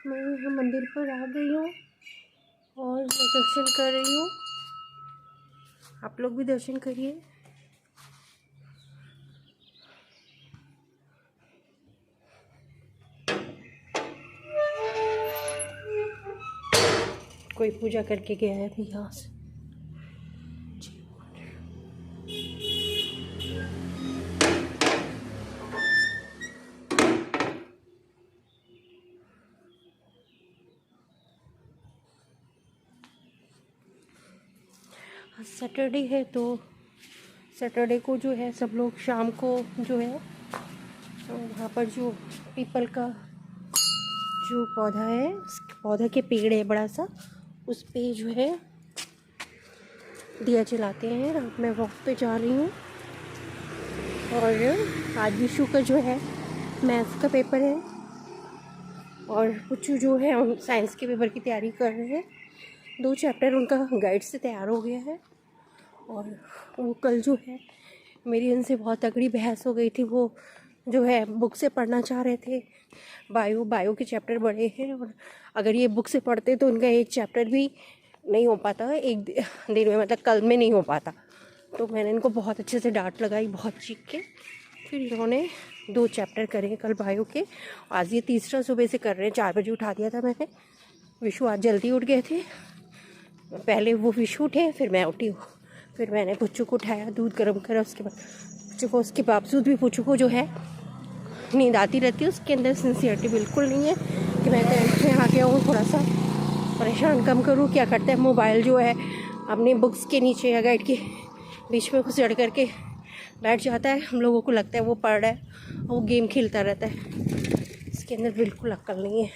मैं यहाँ मंदिर पर आ गई हूँ और मैं दर्शन कर रही हूँ। आप लोग भी दर्शन करिए। कोई पूजा करके गया है अभी यहाँ से। सैटरडे है तो सैटरडे को जो है सब लोग शाम को जो है वहाँ पर जो पीपल का जो पौधा है, उस पौधा के पेड़ है बड़ा सा, उस पे जो है दिया जलाते हैं। मैं वॉक पे जा रही हूँ और आज विशु का जो है मैथ्स का पेपर है और पुच्चू जो है उन साइंस के पेपर की तैयारी कर रहे हैं। 2 चैप्टर उनका गाइड से तैयार हो गया है और वो कल जो है मेरी उनसे बहुत तगड़ी बहस हो गई थी। वो जो है बुक से पढ़ना चाह रहे थे। बायो के चैप्टर बड़े हैं और अगर ये बुक से पढ़ते तो उनका एक चैप्टर भी नहीं हो पाता, एक दिन में, मतलब कल में नहीं हो पाता। तो मैंने इनको बहुत अच्छे से डांट लगाई, बहुत चीख के। फिर इन्होंने 2 चैप्टर करे कल बायो के। आज ये तीसरा सुबह से कर रहे हैं। 4 बजे उठा दिया था मैंने। विशु आज जल्दी उठ गए थे। पहले वो विशु उठे, फिर मैं उठी हूँ। फिर मैंने पुच्चू को उठाया, दूध गर्म करा, उसके बाद पुच्चू को, उसके बावजूद भी पुच्चू को जो है नींद आती रहती है। उसके अंदर सिंसियरिटी बिल्कुल नहीं है कि मैं टेंथ में आ गया हूँ, थोड़ा सा परेशान कम करूँ। क्या करता है, मोबाइल जो है अपने बुक्स के नीचे या गाइड के बीच में घुसेड़ करके बैठ जाता है। हम लोगों को लगता है वो पढ़ रहा है, वो गेम खेलता रहता है। इसके अंदर बिल्कुल अक्ल नहीं है,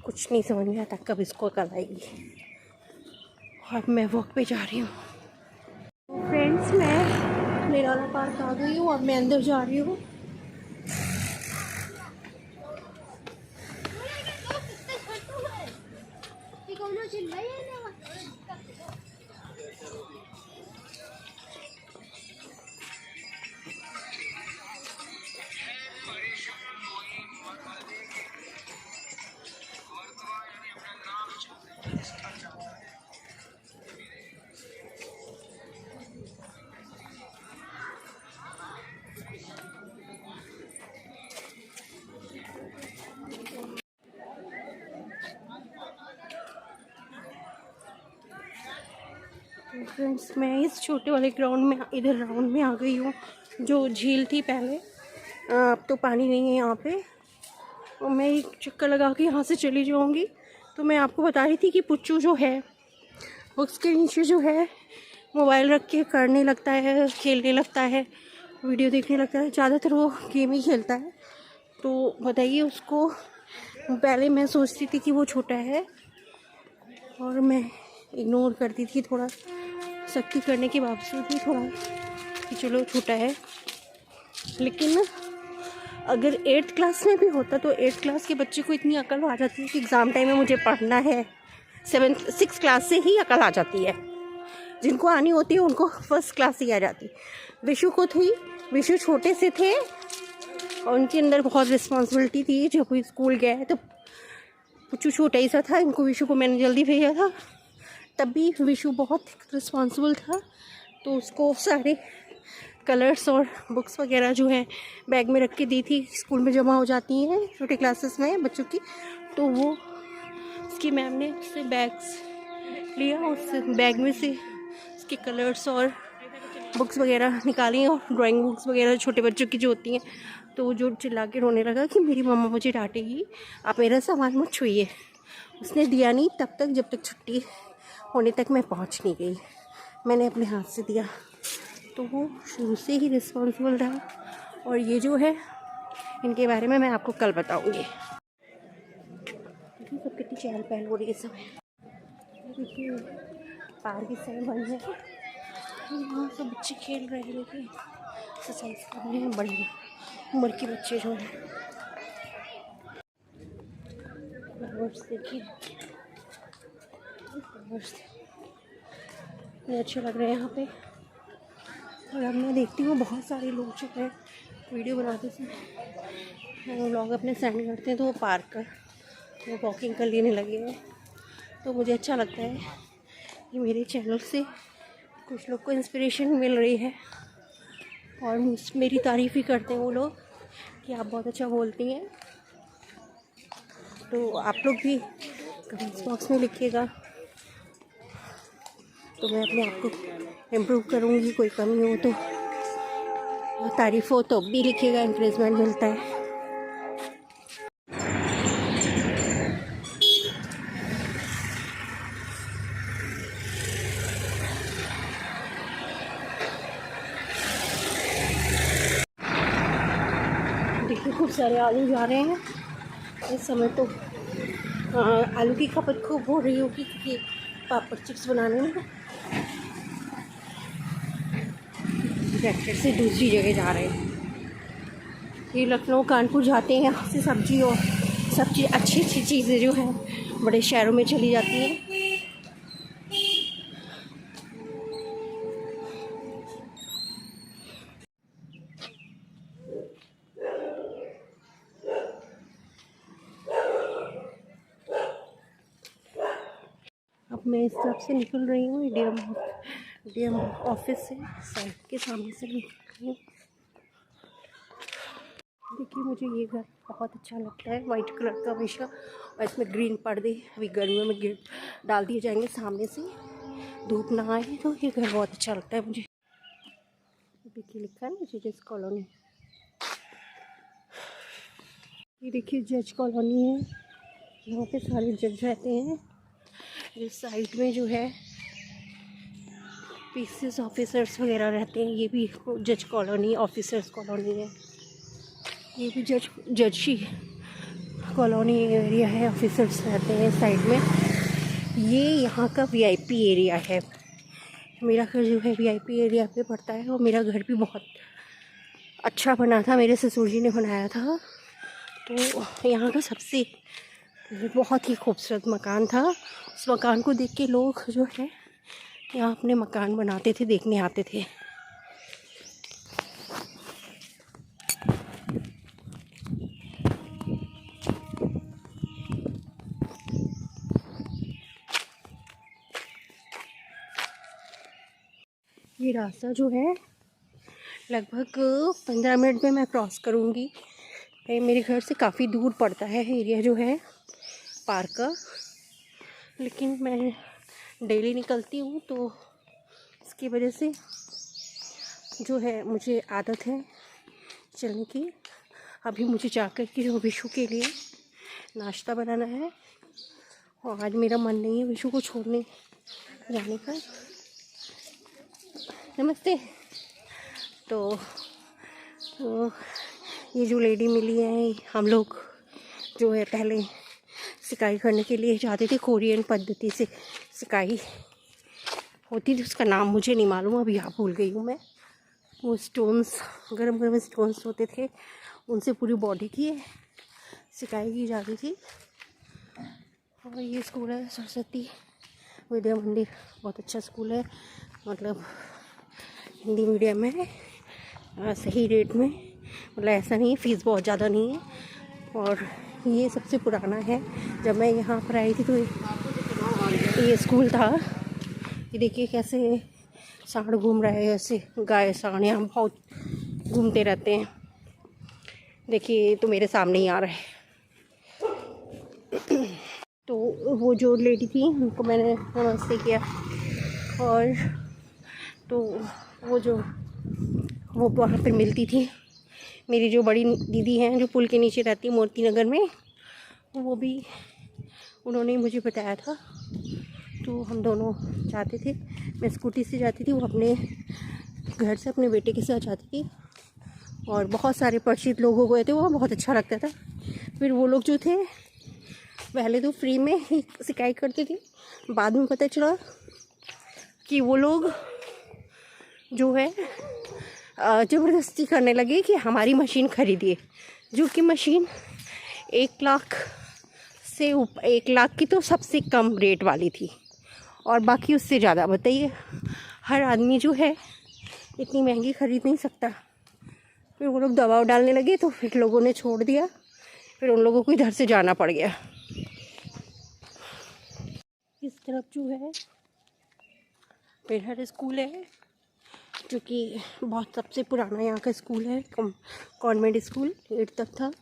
कुछ नहीं समझ में आता कब इसको अक्ल आएगी। और मैं वॉक पे जा रही हूँ। फ्रेंड्स, मैं निराला पार्क आ गई हूँ और मैं अंदर जा रही हूँ। फ्रेंड्स, मैं इस छोटे वाले ग्राउंड में, इधर राउंड में आ गई हूँ। जो झील थी पहले, अब तो पानी नहीं है यहाँ पे। और मैं एक चक्कर लगा के यहाँ से चली जाऊँगी। तो मैं आपको बता रही थी कि पुच्चू जो है बुक्स के नीचे जो है मोबाइल रख के करने लगता है, खेलने लगता है, वीडियो देखने लगता है। ज़्यादातर वो गेम ही खेलता है। तो बताइए उसको, पहले मैं सोचती थी कि वो छोटा है और मैं इग्नोर करती थी, थोड़ा सख्ती करने के बावजूद भी थोड़ा कि चलो छोटा है। लेकिन अगर 8th क्लास में भी होता तो 8th क्लास के बच्चे को इतनी अकल आ जाती है कि एग्ज़ाम टाइम में मुझे पढ़ना है। 6th क्लास से ही अकल आ जाती है। जिनको आनी होती है उनको 1st क्लास से ही आ जाती है। विशु को थी, विशु छोटे से थे और उनके अंदर बहुत रिस्पॉन्सिबिलिटी थी। जब वो स्कूल गए तो पुच्चू छोटा ही सा था, इनको विशु को मैंने जल्दी भेजा था। तब भी विशु बहुत रिस्पॉन्सिबल था, तो उसको सारे कलर्स और बुक्स वगैरह जो है बैग में रख के दी थी। स्कूल में जमा हो जाती हैं छोटी क्लासेस में बच्चों की, तो वो उसकी मैम ने उससे बैग्स लिया, उस बैग में से उसके कलर्स और बुक्स वगैरह निकाली और ड्राइंग बुक्स वगैरह छोटे बच्चों की जो होती हैं। तो वो जो चिल्ला के रोने लगा कि मेरी मम्मा मुझे डांटेगी, आप मेरा सामान मत छुइए। उसने दिया नहीं तब तक जब तक छुट्टी होने तक मैं पहुंच नहीं गई। मैंने अपने हाथ से दिया। तो वो शुरू से ही रिस्पॉन्सिबल रहा। और ये जो है, इनके बारे में मैं आपको कल बताऊंगी। सब कितनी चहल पहल हो रही है समय। देखिए पार्क की साइड बंद है, वहाँ सब बच्चे खेल रहे हैं, लेकिन एक्सरसाइज कर रहे हैं बड़ी उम्र के बच्चे जो हैं। देखिए अच्छे लग रहे हैं यहाँ पे। और अब मैं देखती हूँ बहुत सारे लोग जो है वीडियो बनाते समय व्लॉग अपने सेंड करते हैं, तो वो पार्क का वो वॉकिंग कर लेने लगे हैं। तो मुझे अच्छा लगता है कि मेरे चैनल से कुछ लोग को इंस्पिरेशन मिल रही है और मेरी तारीफ़ ही करते हैं वो लोग कि आप बहुत अच्छा बोलती हैं। तो आप लोग भी कमेंट्स बॉक्स में लिखिएगा, तो मैं अपने आप को इम्प्रूव करूँगी। कोई कमी हो तो, तारीफ़ हो तो भी लिखिएगा, इंकरेजमेंट मिलता है। देखिए खूब सारे आलू जा रहे हैं इस समय। तो आलू की खपत खूब हो रही होगी क्योंकि पापड़ चिप्स बनाने में ट्रैक्टर से दूसरी जगह जा रहे हैं। ये लखनऊ कानपुर जाते हैं, यहाँ से सब्जी और सब चीज़ अच्छी अच्छी चीज़ें जो हैं बड़े शहरों में चली जाती हैं। अब मैं इस तरफ से निकल रही हूँ, डीएम ऑफिस से साइड के सामने से निकल रही हूँ। देखिए मुझे ये घर बहुत अच्छा लगता है, वाइट कलर का हमेशा, और इसमें ग्रीन पर्दे अभी गर्मियों में डाल दिए जाएंगे सामने से, धूप ना आए। तो ये घर बहुत अच्छा लगता है मुझे। देखिए लिखा है ना जज कॉलोनी। ये देखिए जज कॉलोनी है, यहाँ पे सारे जज रहते हैं। इस साइड में जो है पीसीएस ऑफिसर्स वगैरह रहते हैं। ये भी जज कॉलोनी, ऑफिसर्स कॉलोनी है। ये भी जज कॉलोनी एरिया है, ऑफिसर्स रहते हैं साइड में। ये यहाँ का वीआईपी एरिया है। मेरा घर जो है वीआईपी एरिया पे पड़ता है, और मेरा घर भी बहुत अच्छा बना था, मेरे ससुर जी ने बनाया था। तो यहाँ का सबसे बहुत ही खूबसूरत मकान था। उस मकान को देख के लोग जो है यहाँ अपने मकान बनाते थे, देखने आते थे। ये रास्ता जो है लगभग 15 मिनट में मैं क्रॉस करूँगी। मेरे घर से काफ़ी दूर पड़ता है एरिया जो है पार्क का, लेकिन मैं डेली निकलती हूँ तो इसकी वजह से जो है मुझे आदत है चलने की। अभी मुझे जाकर के विशु के लिए नाश्ता बनाना है, और आज मेरा मन नहीं है विशु को छोड़ने जाने का। नमस्ते। तो ये जो लेडी मिली है, हम लोग जो है पहले सिकाई करने के लिए जाते थे, कोरियन पद्धति से सिकाई होती थी, उसका नाम मुझे नहीं मालूम, अभी यहाँ भूल गई हूँ मैं। वो स्टोन्स, गरम गरम स्टोन्स होते थे, उनसे पूरी बॉडी की सिकाई की जाती थी। और ये स्कूल है सरस्वती विद्या मंदिर, बहुत अच्छा स्कूल है, मतलब हिंदी मीडियम है, सही रेट में, मतलब ऐसा नहीं है फ़ीस बहुत ज़्यादा नहीं है। और ये सबसे पुराना है। जब मैं यहाँ पर आई थी तो ये स्कूल था। ये देखिए कैसे सांड घूम रहा है, ऐसे गाय सांड यहाँ बहुत घूमते रहते हैं। देखिए तो मेरे सामने ही आ रहा है। तो वो जो लेडी थी उनको मैंने नमस्ते किया, और तो वो वहाँ पर मिलती थी। मेरी जो बड़ी दीदी हैं जो पुल के नीचे रहती है मोती नगर में, वो भी उन्होंने मुझे बताया था। तो हम दोनों जाते थे, मैं स्कूटी से जाती थी, वो अपने घर से अपने बेटे के साथ जाती थी, और बहुत सारे परिचित लोग हो गए थे, वो बहुत अच्छा लगता था। फिर वो लोग जो थे पहले तो फ्री में ही सिकाई करते थे, बाद में पता चला कि वो लोग जो है ज़बरदस्ती करने लगे कि हमारी मशीन खरीदिए, जो कि मशीन 1 लाख से 1 लाख की तो सबसे कम रेट वाली थी, और बाकी उससे ज़्यादा। बताइए, हर आदमी जो है इतनी महंगी ख़रीद नहीं सकता। फिर वो लोग दबाव डालने लगे, तो फिर लोगों ने छोड़ दिया, फिर उन लोगों को इधर से जाना पड़ गया। इस तरफ जो है पेरहर स्कूल है, जो कि बहुत सबसे पुराना यहाँ का स्कूल है, कॉन्वेंट स्कूल 8 तक था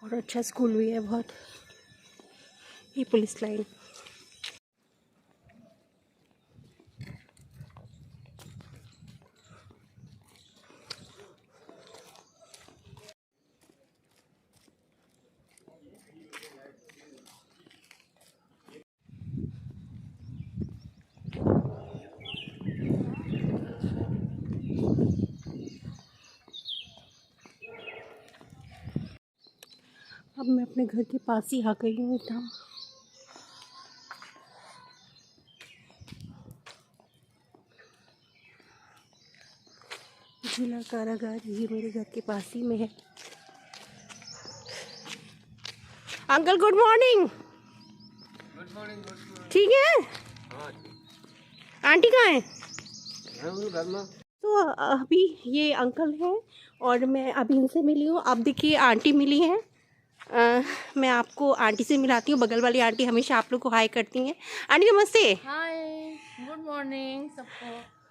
और अच्छा स्कूल भी है बहुत। ये पुलिस लाइन। अब मैं अपने घर के पास ही आ गई हूँ एकदम। जिला कारागार ये मेरे घर के पास ही में है। Uncle good morning. Good morning. ठीक है। हाँ, आंटी कहाँ है? घर में। तो अभी ये अंकल हैं और मैं अभी इनसे मिली हूँ। अब देखिए आंटी मिली हैं। मैं आपको आंटी से मिलाती हूँ। बगल वाली आंटी हमेशा आप लोग को हाय करती हैं। आंटी नमस्ते। हाय, गुड मॉर्निंग सबको।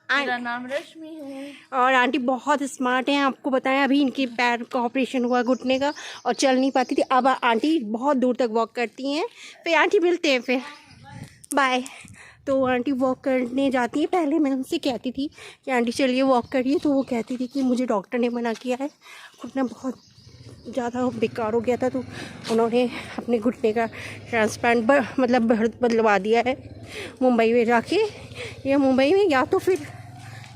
मेरा नाम रश्मि है। और आंटी बहुत स्मार्ट हैं। आपको बताएं अभी इनके पैर का ऑपरेशन हुआ घुटने का और चल नहीं पाती थी। अब आंटी बहुत दूर तक वॉक करती हैं। फिर आंटी मिलते हैं, फिर बाय। तो आंटी वॉक करने जाती है। पहले मैं उनसे कहती थी कि आंटी चलिए वॉक करिए, तो वो कहती थी कि मुझे डॉक्टर ने मना किया है, घुटना बहुत ज़्यादा बेकार हो गया था, तो उन्होंने अपने घुटने का ट्रांसप्लांट मतलब बदलवा दिया है मुंबई में जाके। या मुंबई में या तो फिर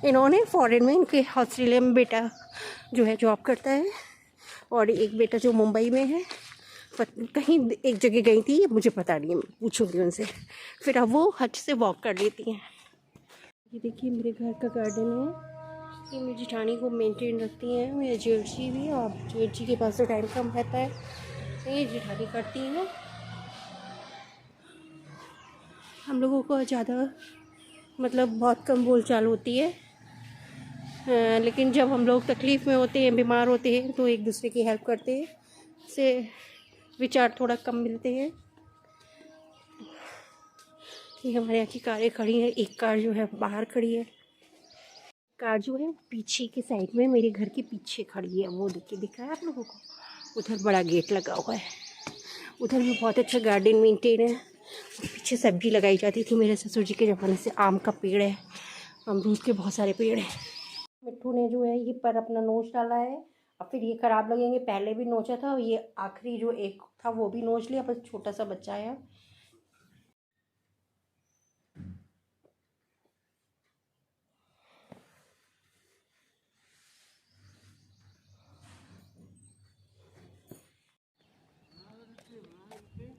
इन्होंने फॉरेन में, इनके ऑस्ट्रेलिया में बेटा जो है जॉब करता है और एक बेटा जो मुंबई में है। कहीं एक जगह गई थी, मुझे पता नहीं है, पूछूंगी उनसे। फिर अब वो हज से वॉक कर लेती हैं। ये देखिए मेरे घर का गार्डन है। ये मेरी जेठानी को मेंटेन रखती हैं। मेरे जेठी भी, और जेठी के पास तो टाइम कम रहता है, ये जेठानी करती हैं। हम लोगों को ज़्यादा मतलब बहुत कम बोलचाल होती है, लेकिन जब हम लोग तकलीफ़ में होते हैं, बीमार होते हैं, तो एक दूसरे की हेल्प करते हैं, से विचार थोड़ा कम मिलते हैं। ये हमारे यहाँ की कारें खड़ी हैं। एक कार जो है बाहर खड़ी है, कार जो है पीछे के साइड में मेरे घर के पीछे खड़ी है। वो देखिए, दिख रहा है आप लोगों को? उधर बड़ा गेट लगा हुआ है। उधर भी बहुत अच्छा गार्डन मेंटेन है। पीछे सब्जी लगाई जाती थी मेरे ससुर जी के ज़माने से। आम का पेड़ है, अमरूद के बहुत सारे पेड़ हैं। मिट्टू ने जो है ये पर अपना नोच डाला है, और फिर ये ख़राब लगेंगे। पहले भी नोचा था, ये आखिरी जो एक था वो भी नोच लिया, बस छोटा सा बच्चा है।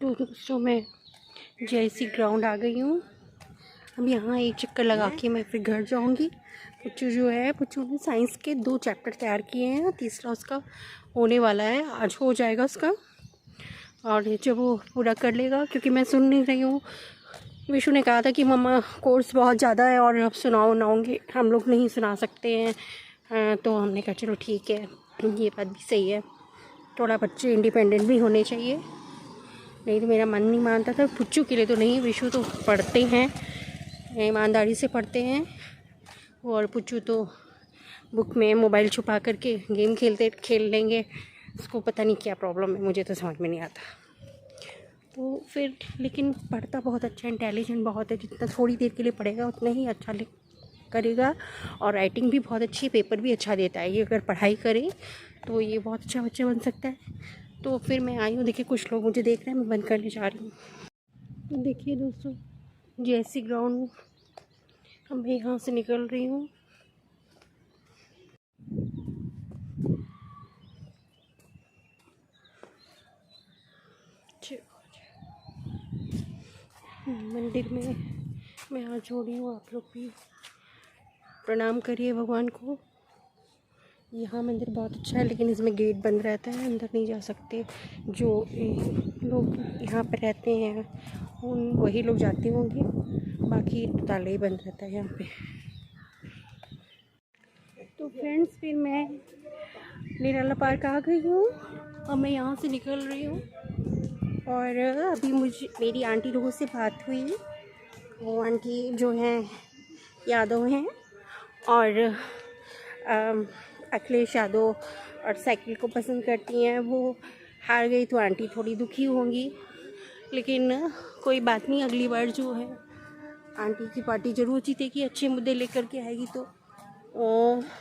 तो दोस्तों मैं जैसी ग्राउंड आ गई हूँ। अब यहाँ एक चक्कर लगा के मैं फिर घर जाऊँगी। पुच्चू जो है, पुच्चू ने साइंस के 2 चैप्टर तैयार किए हैं, तीसरा उसका होने वाला है, आज हो जाएगा उसका। और जब वो पूरा कर लेगा, क्योंकि मैं सुन नहीं रही हूँ। विशु ने कहा था कि मम्मा कोर्स बहुत ज़्यादा है और अब सुनाओगे, हम लोग नहीं सुना सकते हैं। तो हमने कहा चलो ठीक है, ये बात भी सही है, थोड़ा बच्चे इंडिपेंडेंट भी होने चाहिए। नहीं तो मेरा मन नहीं मानता था। पुच्चू के लिए तो नहीं, विशु तो पढ़ते हैं, ईमानदारी से पढ़ते हैं, और पुच्चू तो बुक में मोबाइल छुपा करके गेम खेल लेंगे। उसको पता नहीं क्या प्रॉब्लम है, मुझे तो समझ में नहीं आता। तो फिर लेकिन पढ़ता बहुत अच्छा, इंटेलिजेंट बहुत है। जितना थोड़ी देर के लिए पढ़ेगा उतना ही अच्छा करेगा। और राइटिंग भी बहुत अच्छी, पेपर भी अच्छा देता है। ये अगर पढ़ाई करे तो ये बहुत अच्छा बच्चा बन सकता है। तो फिर मैं आई हूँ। देखिए कुछ लोग मुझे देख रहे हैं, मैं बंद करने जा रही हूँ। देखिए दोस्तों, जैसी ग्राउंड, अब मैं यहाँ से निकल रही हूँ। मंदिर में मैं हाथ जोड़ी हूँ, आप लोग भी प्रणाम करिए भगवान को। यहाँ मंदिर बहुत अच्छा है, लेकिन इसमें गेट बंद रहता है, अंदर नहीं जा सकते। जो लोग यहाँ पर रहते हैं उन वही लोग जाते होंगे, बाकी ताला ही बंद रहता है यहाँ पे। तो फ्रेंड्स, फिर मैं निराला पार्क आ गई हूँ। अब मैं यहाँ से निकल रही हूँ। और अभी मुझे मेरी आंटी लोगों से बात हुई, वो आंटी जो हैं यादव हैं और अखिलेश यादव और साइकिल को पसंद करती हैं। वो हार गई तो आंटी थोड़ी दुखी होंगी, लेकिन कोई बात नहीं, अगली बार जो है आंटी की पार्टी ज़रूर जीतेगी, अच्छे मुद्दे लेकर के आएगी। तो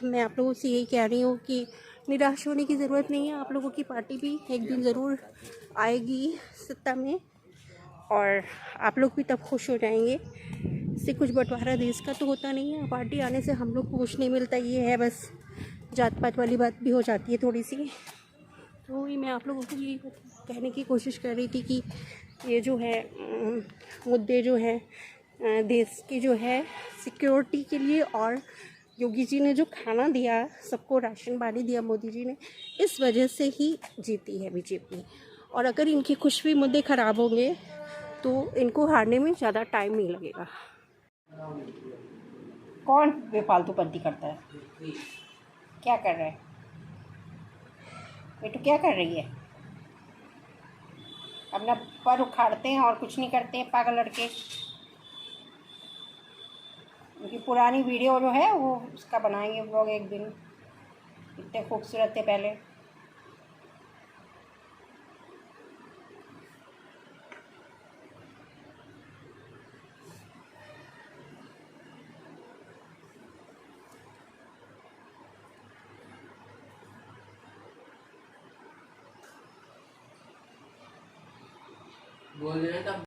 मैं आप लोगों से यही कह रही हूँ कि निराश होने की ज़रूरत नहीं है, आप लोगों की पार्टी भी एक दिन ज़रूर आएगी सत्ता में और आप लोग भी तब खुश हो जाएंगे। इससे कुछ बंटवारा देश का तो होता नहीं है, पार्टी आने से हम लोग को कुछ नहीं मिलता, ये है बस जात पात वाली बात भी हो जाती है थोड़ी सी। तो वही मैं आप लोगों को यही कहने की कोशिश कर रही थी कि ये जो है मुद्दे जो है देश की जो है सिक्योरिटी के लिए, और योगी जी ने जो खाना दिया, सबको राशन पानी दिया मोदी जी ने, इस वजह से ही जीती है बीजेपी। और अगर इनके कुछ भी मुद्दे ख़राब होंगे तो इनको हारने में ज़्यादा टाइम नहीं लगेगा। कौन बेफालतूपंती करता है? क्या कर रहा है बेटू, क्या कर रही है? अपना पर उखाड़ते हैं और कुछ नहीं करते हैं पागल लड़के। उनकी पुरानी वीडियो जो है वो उसका बनाएंगे व्लॉग एक दिन, इतने खूबसूरत थे पहले। बोल रहे तब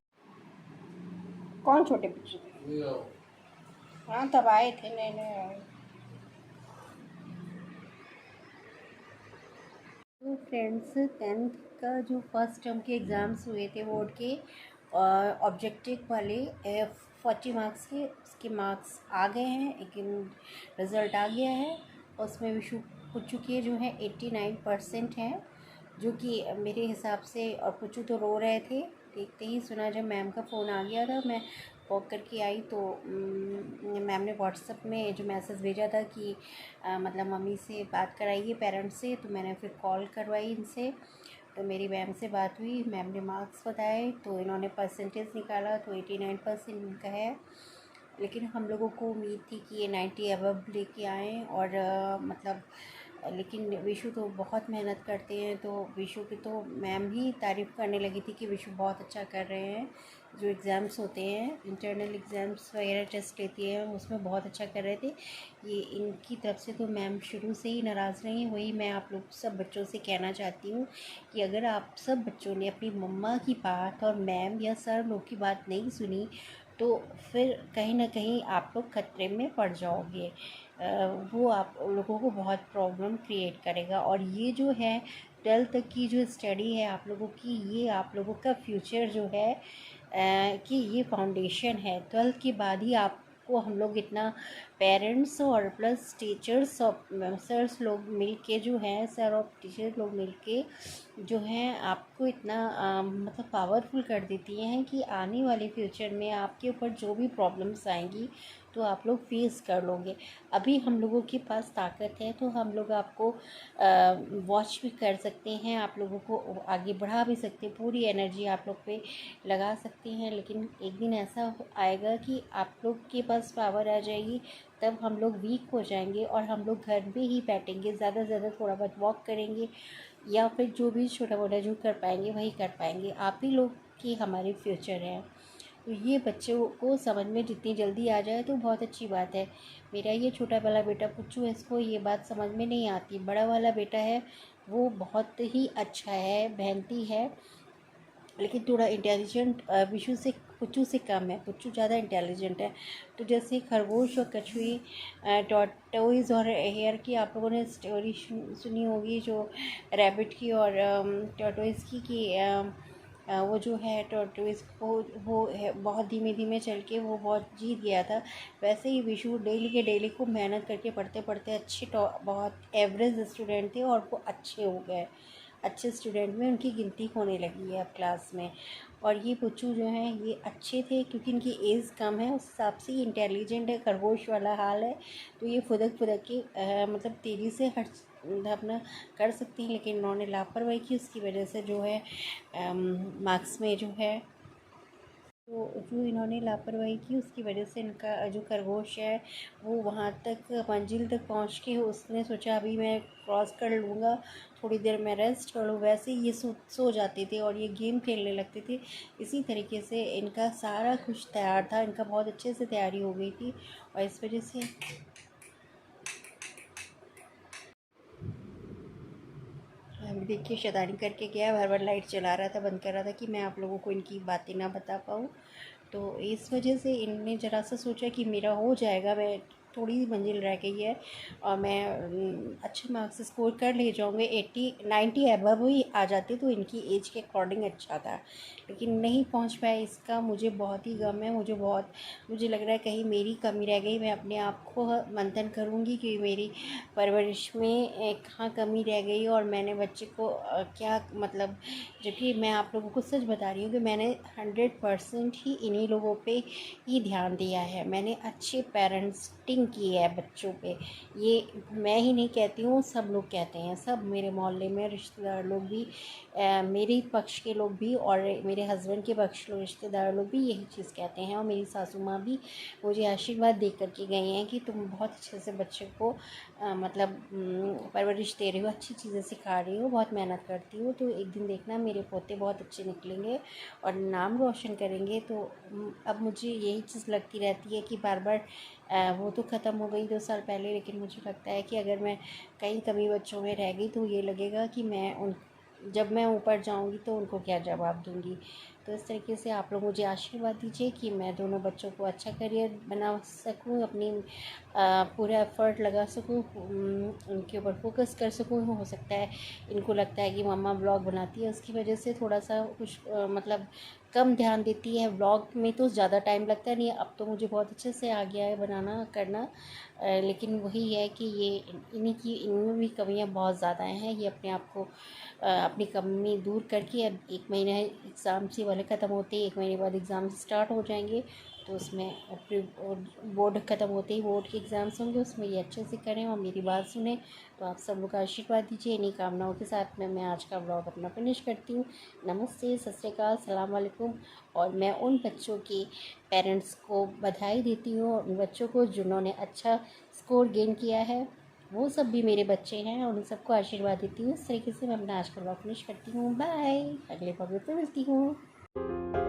कौन छोटे बच्चे थे? हाँ तब आए थे, नए नए आए। तो फ्रेंड्स, 10th का जो फर्स्ट टर्म के एग्ज़ाम्स हुए थे बोर्ड के ऑब्जेक्टिव वाले 40 मार्क्स के, उसके मार्क्स आ गए हैं, लेकिन रिज़ल्ट आ गया है। उसमें विशु पुच्चू के जो है 89% हैं, जो कि मेरे हिसाब से, और पुच्चू तो रो रहे थे, देखते ही सुना जब मैम का फ़ोन आ गया था। मैं वॉक करके आई तो मैम ने व्हाट्सएप में जो मैसेज भेजा था कि मतलब मम्मी से बात कराइए पेरेंट्स से, तो मैंने फिर कॉल करवाई इनसे। तो मेरी मैम से बात हुई, मैम ने मार्क्स बताए, तो इन्होंने परसेंटेज निकाला तो 89% इनका है। लेकिन हम लोगों को उम्मीद थी कि ये 90 अबव लेके आएँ, और मतलब लेकिन विशु तो बहुत मेहनत करते हैं, तो विशु की तो मैम ही तारीफ़ करने लगी थी कि विशु बहुत अच्छा कर रहे हैं। जो एग्ज़ाम्स होते हैं, इंटरनल एग्ज़ाम्स वगैरह टेस्ट लेती है, उसमें बहुत अच्छा कर रहे थे। ये इनकी तरफ से तो मैम शुरू से ही नाराज़ रही। वही मैं आप लोग सब बच्चों से कहना चाहती हूँ कि अगर आप सब बच्चों ने अपनी मम्मा की बात और मैम या सर लोग की बात नहीं सुनी, तो फिर कहीं ना कहीं आप लोग खतरे में पड़ जाओगे। वो आप लोगों को बहुत प्रॉब्लम क्रिएट करेगा। और ये जो है 12th तक की जो स्टडी है आप लोगों की, ये आप लोगों का फ्यूचर जो है कि ये फाउंडेशन है। 12th के बाद ही आपको हम लोग इतना पेरेंट्स और प्लस टीचर्स और सर्स लोग मिल के जो हैं, सर और टीचर लोग मिल के जो हैं आपको इतना मतलब पावरफुल कर देती हैं कि आने वाले फ्यूचर में आपके ऊपर जो भी प्रॉब्लम्स आएंगी तो आप लोग फेस कर लोगे। अभी हम लोगों के पास ताकत है तो हम लोग आपको वॉच भी कर सकते हैं, आप लोगों को आगे बढ़ा भी सकते हैं, पूरी एनर्जी आप लोग पे लगा सकते हैं। लेकिन एक दिन ऐसा आएगा कि आप लोग के पास पावर आ जाएगी, तब हम लोग वीक हो जाएंगे और हम लोग घर पे ही बैठेंगे, ज़्यादा से ज़्यादा थोड़ा बहुत वॉक करेंगे या फिर जो भी छोटा मोटा जो कर पाएंगे वही कर पाएंगे। आप ही लोग की हमारे फ्यूचर है। तो ये बच्चों को समझ में जितनी जल्दी आ जाए तो बहुत अच्छी बात है। मेरा ये छोटा वाला बेटा पुच्चू है, इसको ये बात समझ में नहीं आती। बड़ा वाला बेटा है वो बहुत ही अच्छा है, मेहनती है, लेकिन थोड़ा इंटेलिजेंट विशु से, पुच्चू से कम है। पुच्चू ज़्यादा इंटेलिजेंट है। तो जैसे खरगोश और कछुई, टॉर्टोइज और हेयर की आप लोगों ने स्टोरी सुनी होगी, जो रैबिट की और टॉर्टोइज की, कि वो जो है टॉर्टोइज वो है बहुत धीमे धीमे चल के वो बहुत जीत गया था। वैसे ही विशु डेली के डेली खूब मेहनत करके पढ़ते पढ़ते अच्छे बहुत एवरेज स्टूडेंट थे और वो अच्छे हो गए। अच्छे स्टूडेंट में उनकी गिनती होने लगी है अब क्लास में। और ये पुच्चू जो हैं ये अच्छे थे क्योंकि इनकी एज कम है, उस हिसाब से ये इंटेलिजेंट है, खरगोश वाला हाल है। तो ये फुदक फुदक के मतलब तेज़ी से हट अपना कर सकती हैं, लेकिन इन्होंने लापरवाही की, उसकी वजह से जो है मार्क्स में जो है तो जो इन्होंने लापरवाही की उसकी वजह से इनका जो खरगोश है वो वहाँ तक मंजिल तक पहुँच के उसने सोचा अभी मैं क्रॉस कर लूँगा, थोड़ी देर मैं रेस्ट कर लूँ, वैसे ही ये सो जाते थे और ये गेम खेलने लगते थे। इसी तरीके से इनका सारा कुछ तैयार था, इनका बहुत अच्छे से तैयारी हो गई थी और इस वजह से देखिए शैतानी करके गया, बार बार लाइट चला रहा था, बंद कर रहा था कि मैं आप लोगों को इनकी बातें ना बता पाऊँ। तो इस वजह से इनने ज़रा सा सोचा कि मेरा हो जाएगा, मैं थोड़ी मंजिल रह गई है और मैं अच्छे मार्क्स स्कोर कर ले जाऊँगे, 80-90 एबव ही आ जाते तो इनकी एज के अकॉर्डिंग अच्छा था, लेकिन नहीं पहुंच पाए। इसका मुझे बहुत ही गम है, मुझे लग रहा है कहीं मेरी कमी रह गई। मैं अपने आप को मंथन करूँगी कि मेरी परवरिश में कहाँ कमी रह गई और मैंने बच्चे को क्या मतलब, जबकि मैं आप लोगों को सच बता रही हूँ कि मैंने 100% ही इन्हीं लोगों पे ही ध्यान दिया है। मैंने अच्छे पेरेंटिंग की है बच्चों पे, ये मैं ही नहीं कहती हूँ, सब लोग कहते हैं, सब मेरे मोहल्ले में रिश्तेदार लोग भी, मेरे पक्ष के लोग भी और मेरे हस्बैंड के पक्ष के रिश्तेदार लोग भी यही चीज़ कहते हैं। और मेरी सासू माँ भी मुझे आशीर्वाद दे करके गई हैं कि तुम बहुत अच्छे से बच्चे को मतलब परवरिश दे रही हो, अच्छी चीज़ें सिखा रही हो, बहुत मेहनत करती हो, तो एक दिन देखना मेरे पोते बहुत अच्छे निकलेंगे और नाम रोशन करेंगे। तो अब मुझे यही चीज़ लगती रहती है कि बार बार वो तो ख़त्म हो गई 2 साल पहले, लेकिन मुझे लगता है कि अगर मैं कहीं कमी बच्चों में रह गई तो ये लगेगा कि जब मैं ऊपर जाऊंगी तो उनको क्या जवाब दूंगी। तो इस तरीके से आप लोग मुझे आशीर्वाद दीजिए कि मैं दोनों बच्चों को अच्छा करियर बना सकूं, अपनी पूरा एफ़र्ट लगा सकूं, उनके ऊपर फोकस कर सकूं। हो सकता है इनको लगता है कि मम्मा ब्लॉग बनाती है, उसकी वजह से थोड़ा सा कुछ मतलब कम ध्यान देती है। ब्लॉग में तो ज़्यादा टाइम लगता नहीं है, अब तो मुझे बहुत अच्छे से आ गया है बनाना करना, लेकिन वही है कि ये इनमें भी कमियां बहुत ज़्यादा हैं। ये अपने आप को अपनी कमी दूर करके अब 1 महीना एग्ज़ाम से वाले ख़त्म होते ही 1 महीने बाद एग्ज़ाम स्टार्ट हो जाएंगे, तो उसमें बोर्ड ख़त्म होते ही बोर्ड के एग्ज़ाम्स होंगे, उसमें ये अच्छे से करें और मेरी बात सुने। तो आप सब लोग का आशीर्वाद दीजिए। इन्हीं कामनाओं के साथ में मैं आज का व्लॉग अपना फिनिश करती हूँ। नमस्ते, सत श्री अकाल, सलाम वालेकुम। और मैं उन बच्चों के पेरेंट्स को बधाई देती हूँ, उन बच्चों को जिन्होंने अच्छा स्कोर गेन किया है, वो सब भी मेरे बच्चे हैं और उन सबको आशीर्वाद देती हूँ। इस तरीके से मैं अपना आज का व्लॉग फिनिश करती हूँ। बाय, अगले व्लॉग में फिर मिलती हूँ।